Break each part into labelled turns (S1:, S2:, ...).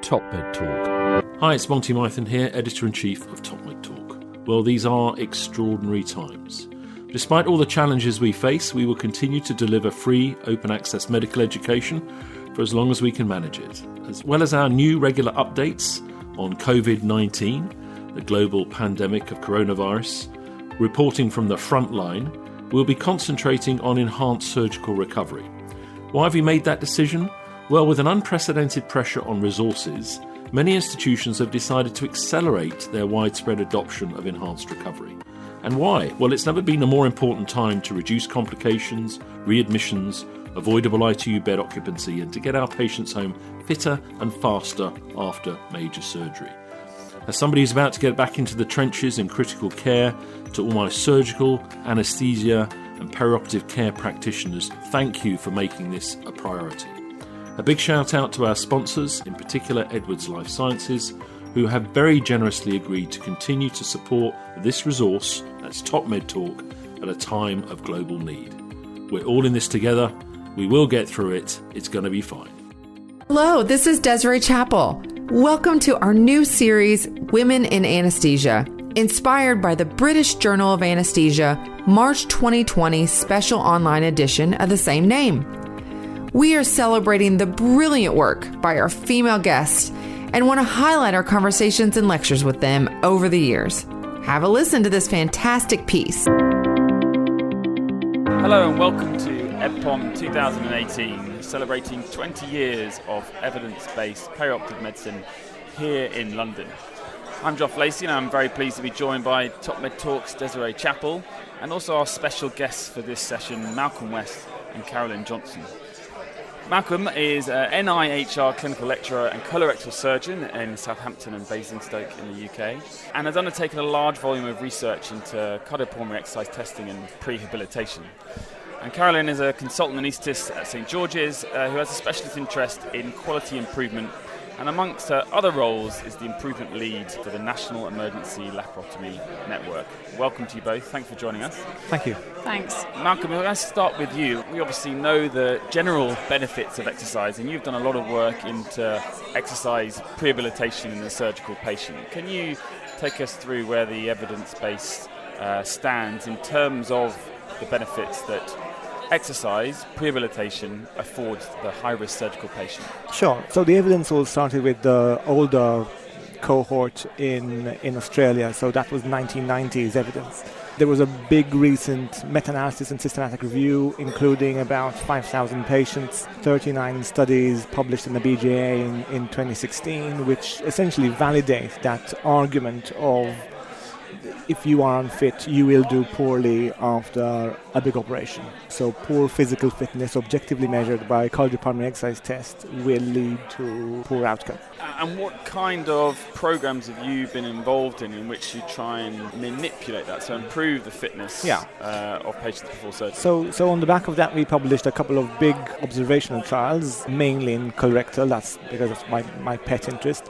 S1: Top Med Talk. Hi, it's Monty Mython here, Editor-in-Chief of Top Med Talk. Well, these are extraordinary times. Despite all the challenges we face, we will continue to deliver free, open access medical education for as long as we can manage it, as well as our new regular updates on COVID-19, the global pandemic of coronavirus. Reporting from the front line, we'll be concentrating on enhanced surgical recovery. Why have we made that decision? Well, with an unprecedented pressure on resources, many institutions have decided to accelerate their widespread adoption of enhanced recovery. And why? Well, it's never been a more important time to reduce complications, readmissions, avoidable ITU bed occupancy, and to get our patients home fitter and faster after major surgery. As somebody who's about to get back into the trenches in critical care, to all my surgical, anaesthesia and perioperative care practitioners, thank you for making this a priority. A big shout out to our sponsors, in particular Edwards Life Sciences, who have very generously agreed to continue to support this resource, that's Top Med Talk, at a time of global need. We're all in this together. We will get through it. It's going to be fine.
S2: Hello, this is Desiree Chappell. Welcome to our new series, Women in Anaesthesia, inspired by the British Journal of Anaesthesia, March 2020 special online edition of the same name. We are celebrating the brilliant work by our female guests and want to highlight our conversations and lectures with them over the years. Have a listen to this fantastic piece.
S3: Hello and welcome to EBPOM 2018, celebrating 20 years of evidence-based perioperative medicine here in London. I'm Joff, Lacey, and I'm very pleased to be joined by Top Med Talk's Desiree Chappell, and also our special guests for this session, Malcolm West and Carolyn Johnston. Malcolm is an NIHR clinical lecturer and colorectal surgeon in Southampton and Basingstoke in the UK, and has undertaken a large volume of research into cardio pulmonary exercise testing and prehabilitation. And Carolyn is a consultant anaesthetist at St George's who has a specialist interest in quality improvement, and amongst her other roles is the improvement lead for the National Emergency Laparotomy Network. Welcome to you both. Thanks for joining us.
S4: Thank you.
S5: Thanks.
S3: Malcolm, I'm going to start with you. We obviously know the general benefits of exercise, and you've done a lot of work into exercise prehabilitation in the surgical patient. Can you take us through where the evidence base stands in terms of the benefits that exercise prehabilitation affords the high-risk surgical patient?
S4: Sure. So the evidence all started with the older cohort in Australia. So that was 1990s evidence. There was a big recent meta-analysis and systematic review, including about 5,000 patients, 39 studies published in the BJA in 2016, which essentially validate that argument of if you are unfit, you will do poorly after a big operation. So poor physical fitness, objectively measured by a Cardio Pulmonary Exercise Test, will lead to poor outcome.
S3: And what kind of programs have you been involved in which you try and manipulate that, so improve the fitness of patients before surgery?
S4: So on the back of that, we published a couple of big observational trials, mainly in colorectal. That's because of my pet interest.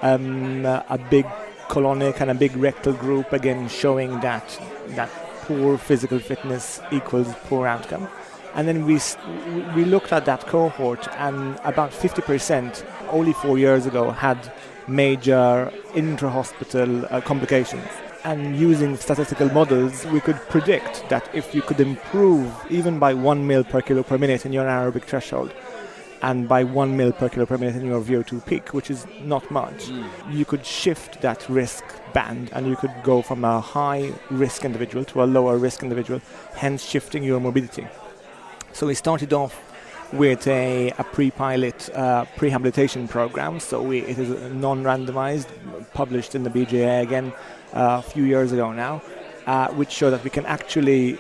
S4: A big colonic and a big rectal group, again showing that poor physical fitness equals poor outcome. And then we looked at that cohort, and about 50% only 4 years ago had major intra-hospital complications. And using statistical models, we could predict that if you could improve even by 1 ml per kilo per minute in your anaerobic threshold, and by 1 ml per kilo per minute in your VO2 peak, which is not much, you could shift that risk band, and you could go from a high risk individual to a lower risk individual, hence shifting your morbidity. So we started off with a pre-pilot prehabilitation program. So it is non-randomized, published in the BJA again a few years ago now, which show that we can actually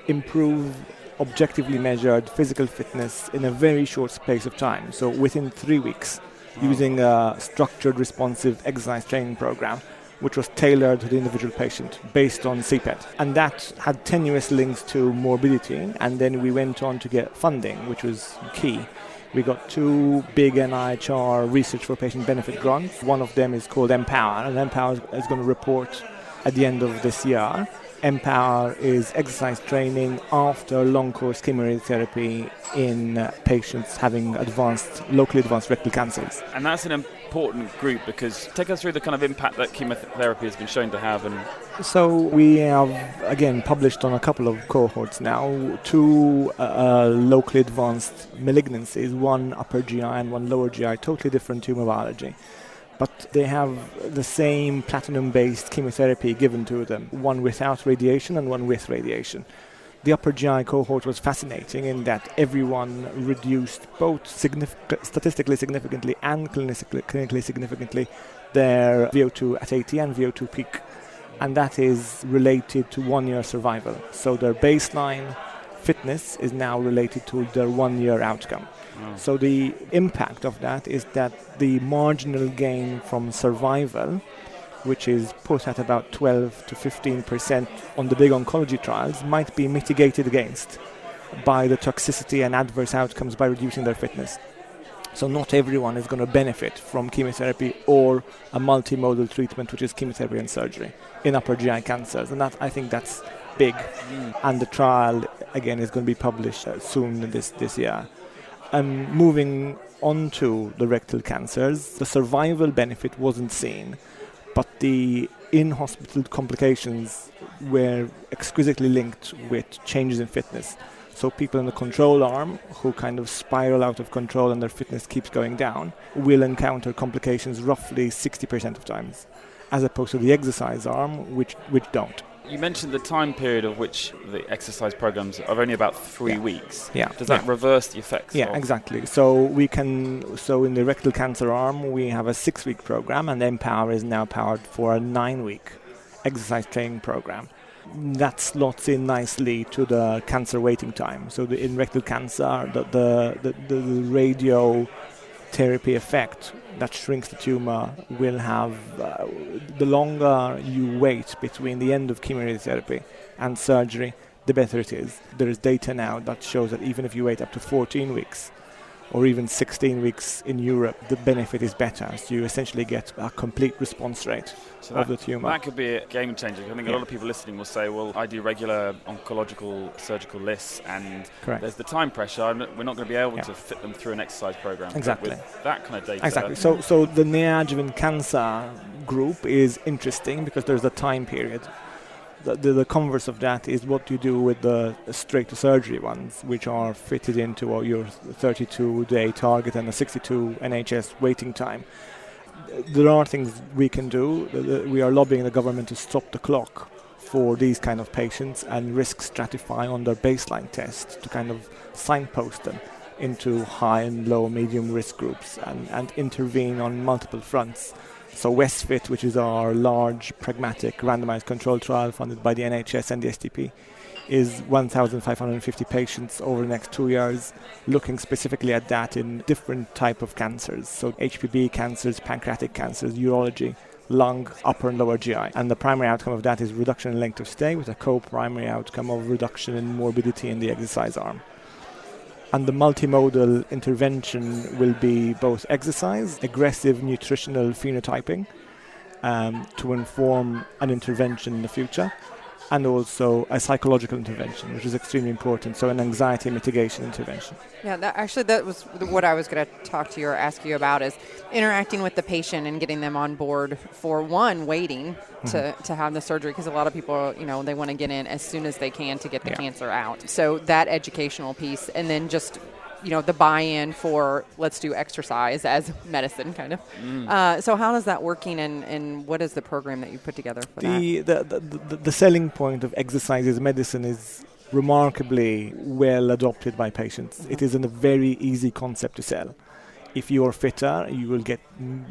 S4: improve objectively measured physical fitness in a very short space of time. So within 3 weeks, using a structured responsive exercise training program, which was tailored to the individual patient based on CPET. And that had tenuous links to morbidity. And then we went on to get funding, which was key. We got 2 big NIHR research for patient benefit grants. One of them is called Empower, and Empower is going to report at the end of this year. Empower is exercise training after long course chemotherapy in patients having locally advanced rectal cancers.
S3: And that's an important group, because take us through the kind of impact that chemotherapy has been shown to have. And
S4: so we have, again, published on a couple of cohorts now, 2 locally advanced malignancies, one upper GI and one lower GI, totally different tumor biology. But they have the same platinum-based chemotherapy given to them, one without radiation and one with radiation. The upper GI cohort was fascinating in that everyone reduced both statistically significantly and clinically significantly their VO2 at 80 and VO2 peak. And that is related to 1-year survival. So their baseline fitness is now related to their 1-year outcome. So the impact of that is that the marginal gain from survival, which is put at about 12 to 15% on the big oncology trials, might be mitigated against by the toxicity and adverse outcomes by reducing their fitness. So not everyone is going to benefit from chemotherapy or a multimodal treatment, which is chemotherapy and surgery, in upper GI cancers. And I think that's big. And the trial, again, is going to be published soon this year. Moving on to the rectal cancers, the survival benefit wasn't seen, but the in-hospital complications were exquisitely linked with changes in fitness. So people in the control arm who kind of spiral out of control and their fitness keeps going down will encounter complications roughly 60% of times, as opposed to the exercise arm, which don't.
S3: You mentioned the time period of which the exercise programs are only about 3 weeks.
S4: Yeah.
S3: Does that reverse the effects?
S4: Yeah, exactly. So in the rectal cancer arm, we have a 6-week program, and Empower is now powered for a 9-week exercise training program. That slots in nicely to the cancer waiting time. So in rectal cancer, the radiotherapy effect that shrinks the tumor will have, the longer you wait between the end of chemotherapy and surgery, the better it is. There is data now that shows that even if you wait up to 14 weeks or even 16 weeks in Europe, the benefit is better. So you essentially get a complete response rate of the tumor.
S3: That could be a game changer. I think a lot of people listening will say, well, I do regular oncological surgical lists, and there's the time pressure. We're not going to be able to fit them through an exercise program.
S4: Exactly.
S3: With that kind of data.
S4: Exactly. So the neoadjuvant cancer group is interesting because there's a time period. The converse of that is what you do with the straight-to-surgery ones, which are fitted into your 32-day target and a 62 NHS waiting time. There are things we can do. We are lobbying the government to stop the clock for these kind of patients and risk stratify on their baseline test to kind of signpost them into high and low, medium risk groups and intervene on multiple fronts. So WestFit, which is our large, pragmatic, randomized control trial funded by the NHS and the STP, is 1,550 patients over the next 2 years, looking specifically at that in different type of cancers. So HPV cancers, pancreatic cancers, urology, lung, upper and lower GI. And the primary outcome of that is reduction in length of stay, with a co-primary outcome of reduction in morbidity in the exercise arm. And the multimodal intervention will be both exercise, aggressive nutritional phenotyping to inform an intervention in the future, and also a psychological intervention, which is extremely important, so an anxiety mitigation intervention.
S2: Yeah, that was what I was going to talk to you or ask you about, is interacting with the patient and getting them on board for, one, waiting to have the surgery, because a lot of people, they want to get in as soon as they can to get the cancer out. So that educational piece, and then just the buy-in for let's do exercise as medicine, kind of. So how is that working, and what is the program that you put together for that?
S4: The selling point of exercise as medicine is remarkably well adopted by patients. It is a very easy concept to sell. If you are fitter, you will get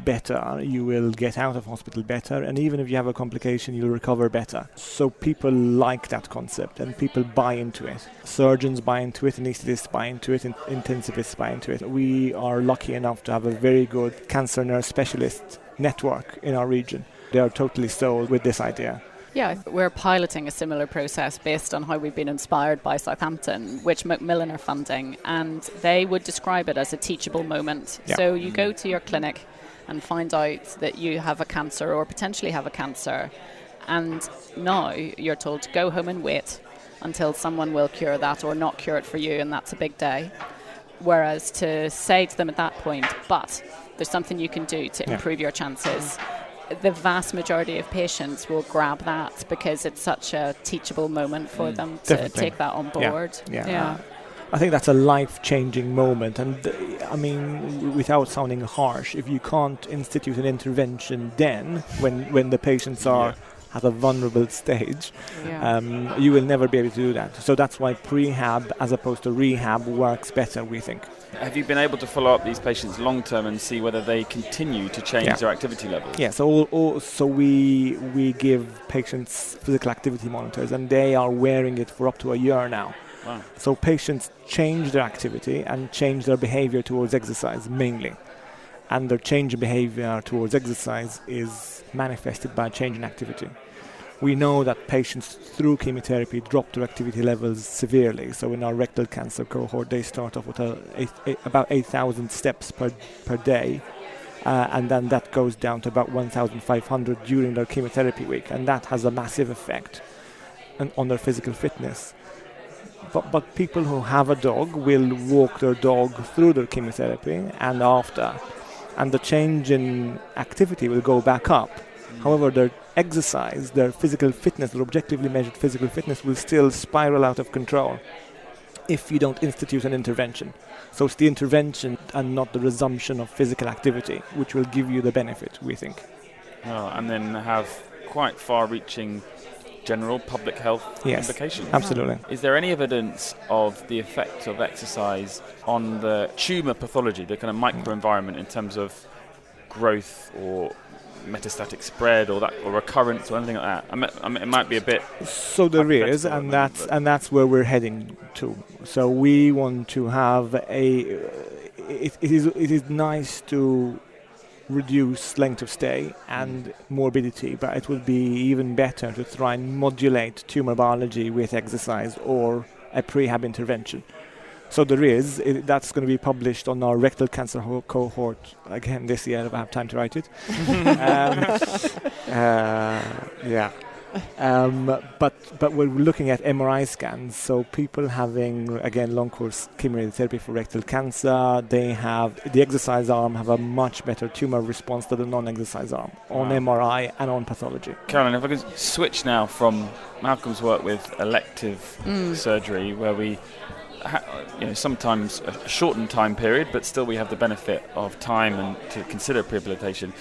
S4: better, you will get out of hospital better, and even if you have a complication, you'll recover better. So people like that concept, and people buy into it. Surgeons buy into it, anaesthetists buy into it, intensivists buy into it. We are lucky enough to have a very good cancer nurse specialist network in our region. They are totally sold with this idea.
S5: Yeah, we're piloting a similar process based on how we've been inspired by Southampton, which Macmillan are funding, and they would describe it as a teachable moment. Yeah. So you go to your clinic and find out that you have a cancer or potentially have a cancer, And now you're told to go home and wait until someone will cure that or not cure it for you, and that's a big day. Whereas to say to them at that point, but there's something you can do to improve your chances, the vast majority of patients will grab that because it's such a teachable moment for them to take that on board.
S4: Yeah. I think that's a life-changing moment, and I mean, without sounding harsh, if you can't institute an intervention then, when the patients are at a vulnerable stage, you will never be able to do that. So that's why prehab as opposed to rehab works better, we think.
S3: Have you been able to follow up these patients long term and see whether they continue to change their activity levels?
S4: Yeah, so we give patients physical activity monitors, and they are wearing it for up to a year now.
S3: Wow.
S4: So patients change their activity and change their behavior towards exercise mainly. And their change in behavior towards exercise is manifested by a change in activity. We know that patients through chemotherapy drop their activity levels severely. So in our rectal cancer cohort, they start off with about 8,000 steps per day. And then that goes down to about 1,500 during their chemotherapy week. And that has a massive effect on their physical fitness. But people who have a dog will walk their dog through their chemotherapy and after. And the change in activity will go back up. However, their exercise, their physical fitness, their objectively measured physical fitness will still spiral out of control if you don't institute an intervention. So it's the intervention and not the resumption of physical activity which will give you the benefit, we think.
S3: And then have quite far-reaching general public health implications.
S4: Absolutely.
S3: Is there any evidence of the effect of exercise on the tumour pathology, the kind of microenvironment in terms of growth or metastatic spread or recurrence or anything like that? I mean, it might be a bit.
S4: So there is, and that's where we're heading to. So we want to have it is nice to reduce length of stay and morbidity, but it would be even better to try and modulate tumor biology with exercise or a prehab intervention. So there is, that's going to be published on our rectal cancer cohort again this year if I have time to write it. But we're looking at MRI scans, so people having, again, long course chemotherapy for rectal cancer, they have, the exercise arm have a much better tumor response than the non-exercise arm on MRI and on pathology.
S3: Carolyn, if I could switch now from Malcolm's work with elective surgery, where we sometimes a shortened time period, but still we have the benefit of time and to consider prehabilitation.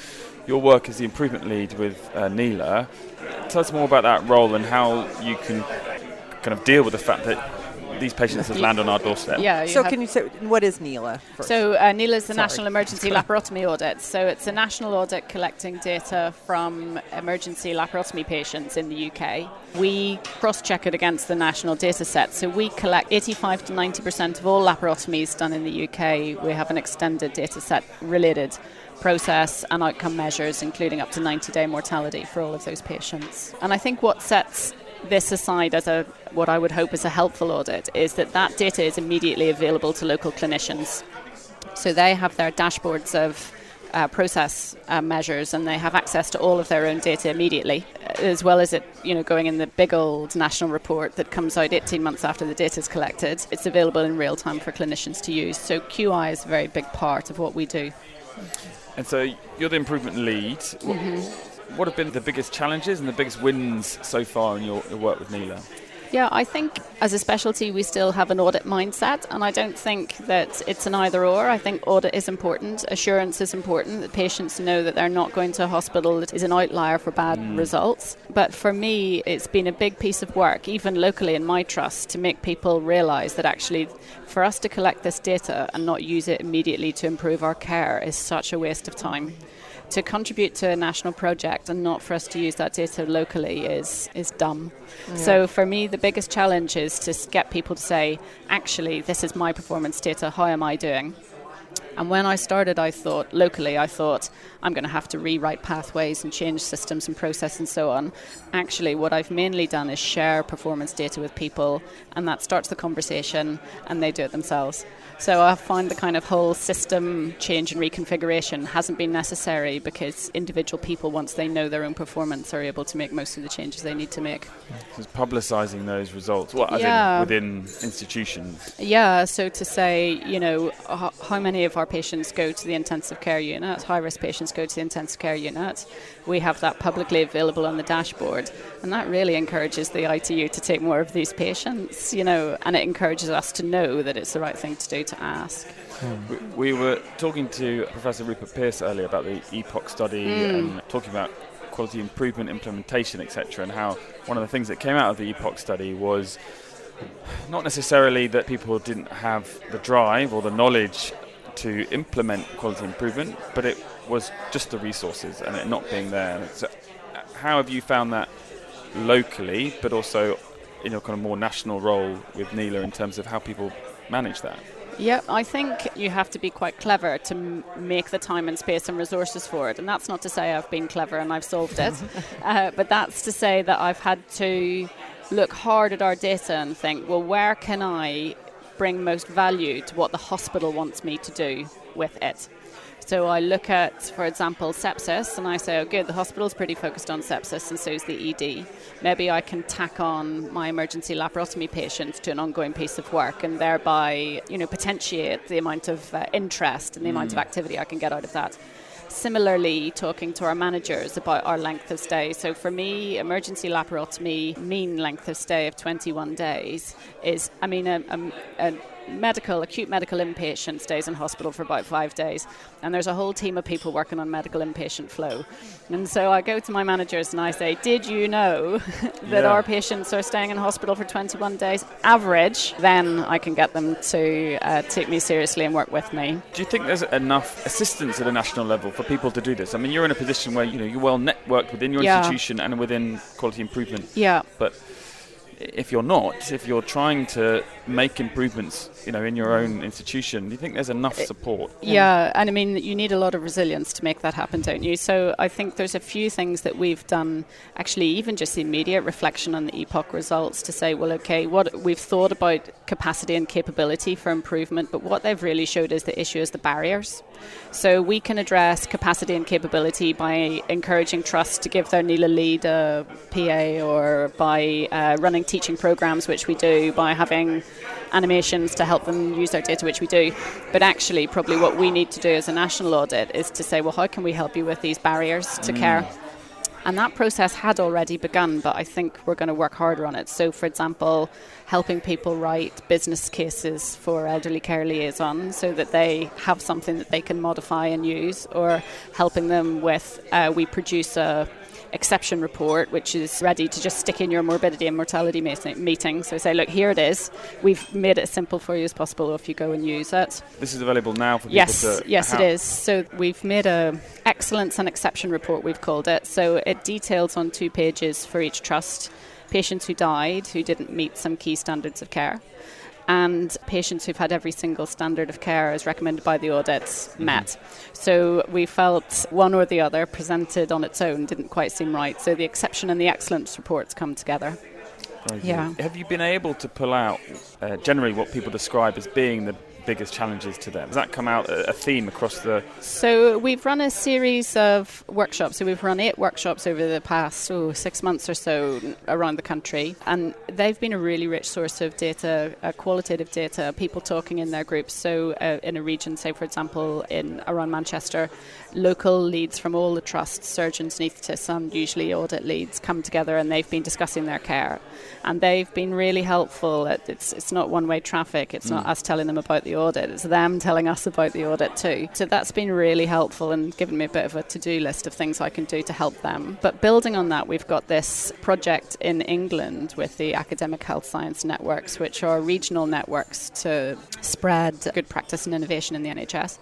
S3: Your work as the improvement lead with NELA. Tell us more about that role and how you can kind of deal with the fact that these patients have landed on our doorstep.
S6: So can you say, what is NELA first?
S5: So NELA is the National Emergency Laparotomy Audit. So it's a national audit collecting data from emergency laparotomy patients in the UK. We cross-check it against the national data set. So we collect 85 to 90% of all laparotomies done in the UK. We have an extended data set related process and outcome measures, including up to 90-day mortality for all of those patients. And I think what sets this aside as what I would hope is a helpful audit is that data is immediately available to local clinicians. So they have their dashboards of process measures, and they have access to all of their own data immediately, as well as it going in the big old national report that comes out 18 months after the data is collected. It's available in real time for clinicians to use. So QI is a very big part of what we do.
S3: And so you're the improvement lead. What have been the biggest challenges and the biggest wins so far in your work with NELA?
S5: Yeah, I think as a specialty we still have an audit mindset, and I don't think that it's an either or. I think audit is important, assurance is important, that patients know that they're not going to a hospital that is an outlier for bad results. But for me, it's been a big piece of work, even locally in my trust, to make people realise that actually for us to collect this data and not use it immediately to improve our care is such a waste of time. To contribute to a national project and not for us to use that data locally is dumb. Yeah. So for me, the biggest challenge is to get people to say, actually, this is my performance data, how am I doing? And when I started, I thought I'm going to have to rewrite pathways and change systems and process and so on. Actually, what I've mainly done is share performance data with people, and that starts the conversation, and they do it themselves. So I find the kind of whole system change and reconfiguration hasn't been necessary because individual people, once they know their own performance, are able to make most of the changes they need to make.
S3: So it's publicising those results, as in within institutions?
S5: Yeah, so to say, how many of our patients go to the intensive care unit, high-risk patients go to the intensive care unit, we have that publicly available on the dashboard, and that really encourages the ITU to take more of these patients, and it encourages us to know that it's the right thing to do to ask.
S3: We were talking to Professor Rupert Pearce earlier about the EPOC study and talking about quality improvement, implementation, etc., and how one of the things that came out of the EPOC study was not necessarily that people didn't have the drive or the knowledge to implement quality improvement, but it was just the resources and it not being there. So how have you found that locally, but also in your kind of more national role with NELA in terms of how people manage that?
S5: Yeah, I think you have to be quite clever to make the time and space and resources for it. And that's not to say I've been clever and I've solved it, but that's to say that I've had to look hard at our data and think, well, where can I bring most value to what the hospital wants me to do with it? So I look at, for example, sepsis, and I say, oh, good, the hospital's pretty focused on sepsis, and so is the ED. Maybe I can tack on my emergency laparotomy patients to an ongoing piece of work and thereby, potentiate the amount of interest and the amount of activity I can get out of that. Similarly, talking to our managers about our length of stay. So for me, emergency laparotomy mean length of stay of 21 days is, acute medical inpatient stays in hospital for about 5 days, and there's a whole team of people working on medical inpatient flow. And so I go to my managers and I say, did you know that our patients are staying in hospital for 21 days average? Then I can get them to take me seriously and work with me.
S3: Do you think there's enough assistance at a national level for people to do this? I mean, you're in a position where you're well networked within your institution and within quality improvement.
S5: Yeah.
S3: But if you're trying to make improvements, in your own institution, do you think there's enough support?
S5: Yeah, and you need a lot of resilience to make that happen, don't you? So I think there's a few things that we've done, actually even just the immediate reflection on the EPOC results to say, well, okay, what we've thought about capacity and capability for improvement, but what they've really showed is the issue is the barriers. So we can address capacity and capability by encouraging trust to give their NELA lead a PA, or by running teaching programs, which we do, by having animations to help them use their data, which we do. But actually, probably what we need to do as a national audit is to say, well, how can we help you with these barriers to care? And that process had already begun, but I think we're going to work harder on it. So, for example, helping people write business cases for elderly care liaisons so that they have something that they can modify and use, or helping them with, we produce a exception report, which is ready to just stick in your morbidity and mortality meeting. So say, look, here it is. We've made it as simple for you as possible if you go and use it.
S3: This is available now for people to...
S5: Yes, it is. So we've made a excellence and exception report, we've called it. So it details on 2 pages for each trust patients who died, who didn't meet some key standards of care, and patients who've had every single standard of care as recommended by the audits met. So we felt one or the other presented on its own didn't quite seem right. So the exception and the excellence reports come together.
S3: Yeah. Have you been able to pull out generally what people describe as being the biggest challenges to them? Does that come out a theme across the...
S5: So we've run a series of workshops. So we've run 8 workshops over the past 6 months or so around the country. And they've been a really rich source of data, qualitative data, people talking in their groups. So in a region, say, for example, around Manchester, local leads from all the trusts, surgeons, anaesthetists, and usually audit leads come together, and they've been discussing their care. And they've been really helpful. It's not one-way traffic. It's not us telling them about the audit. It's them telling us about the audit too. So that's been really helpful and given me a bit of a to-do list of things I can do to help them. But building on that, we've got this project in England with the Academic Health Science Networks, which are regional networks to spread good practice and innovation in the NHS.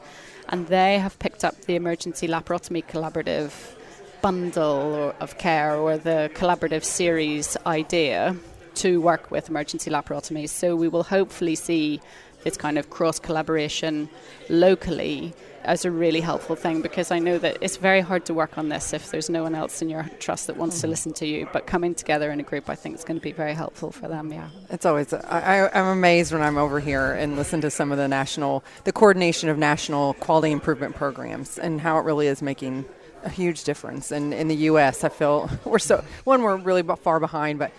S5: And they have picked up the Emergency Laparotomy Collaborative bundle of care, or the collaborative series idea, to work with emergency laparotomies. So we will hopefully see this kind of cross collaboration locally as a really helpful thing, because I know that it's very hard to work on this if there's no one else in your trust that wants to listen to you. But coming together in a group, I think is going to be very helpful for them. Yeah,
S6: It's always, I'm amazed when I'm over here and listen to some of the coordination of national quality improvement programs and how it really is making a huge difference. And in the U.S., I feel we're really far behind, but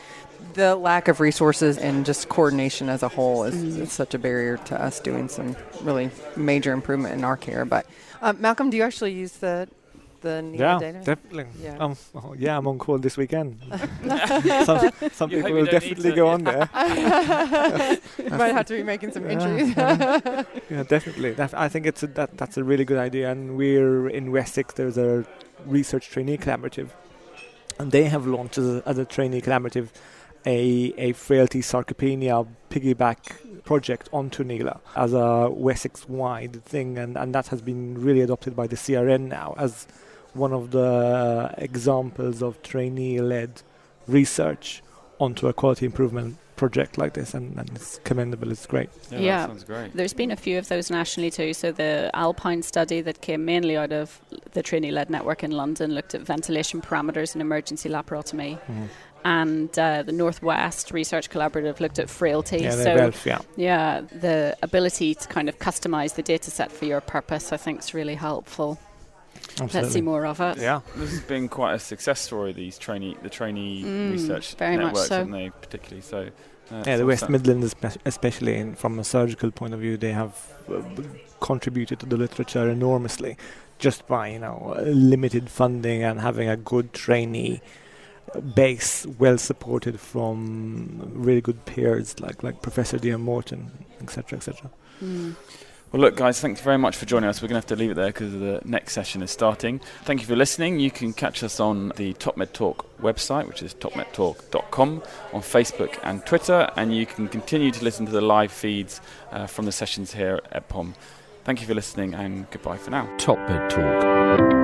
S6: the lack of resources and just coordination as a whole is such a barrier to us doing some really major improvement in our care. But Malcolm, do you actually use the NELA data?
S4: Definitely.
S6: Yeah.
S4: I'm on call this weekend. some people will definitely go on there.
S6: You might have to be making some entries.
S4: Yeah, definitely. I think that's a really good idea. And we're in Wessex. There's a research trainee collaborative, and they have launched as a trainee collaborative a frailty sarcopenia piggyback project onto NELA as a Wessex-wide thing, and that has been really adopted by the CRN now as one of the examples of trainee-led research onto a quality improvement project like this, and it's commendable. It's great.
S3: Yeah, that sounds great.
S5: There's been a few of those nationally too. So the Alpine study that came mainly out of the trainee-led network in London looked at ventilation parameters in emergency laparotomy. Mm-hmm. And the Northwest Research Collaborative looked at frailty. The ability to kind of customise the data set for your purpose, I think, is really helpful.
S4: Absolutely.
S5: Let's see more of it.
S3: Yeah, this has been quite a success story. The trainee research
S5: very
S3: networks,
S5: much so.
S3: haven't they? Particularly so.
S4: The West Midlands, especially from a surgical point of view, they have contributed to the literature enormously, just by limited funding and having a good trainee base, well supported from really good peers like Professor Dean Morton, etc., etc.
S3: Well, look, guys, thank you very much for joining us. We're going to have to leave it there because the next session is starting. Thank you for listening. You can catch us on the TopMed Talk website, which is topmedtalk.com, on Facebook and Twitter, and you can continue to listen to the live feeds from the sessions here at POM. Thank you for listening, and goodbye for now.
S1: TopMed Talk.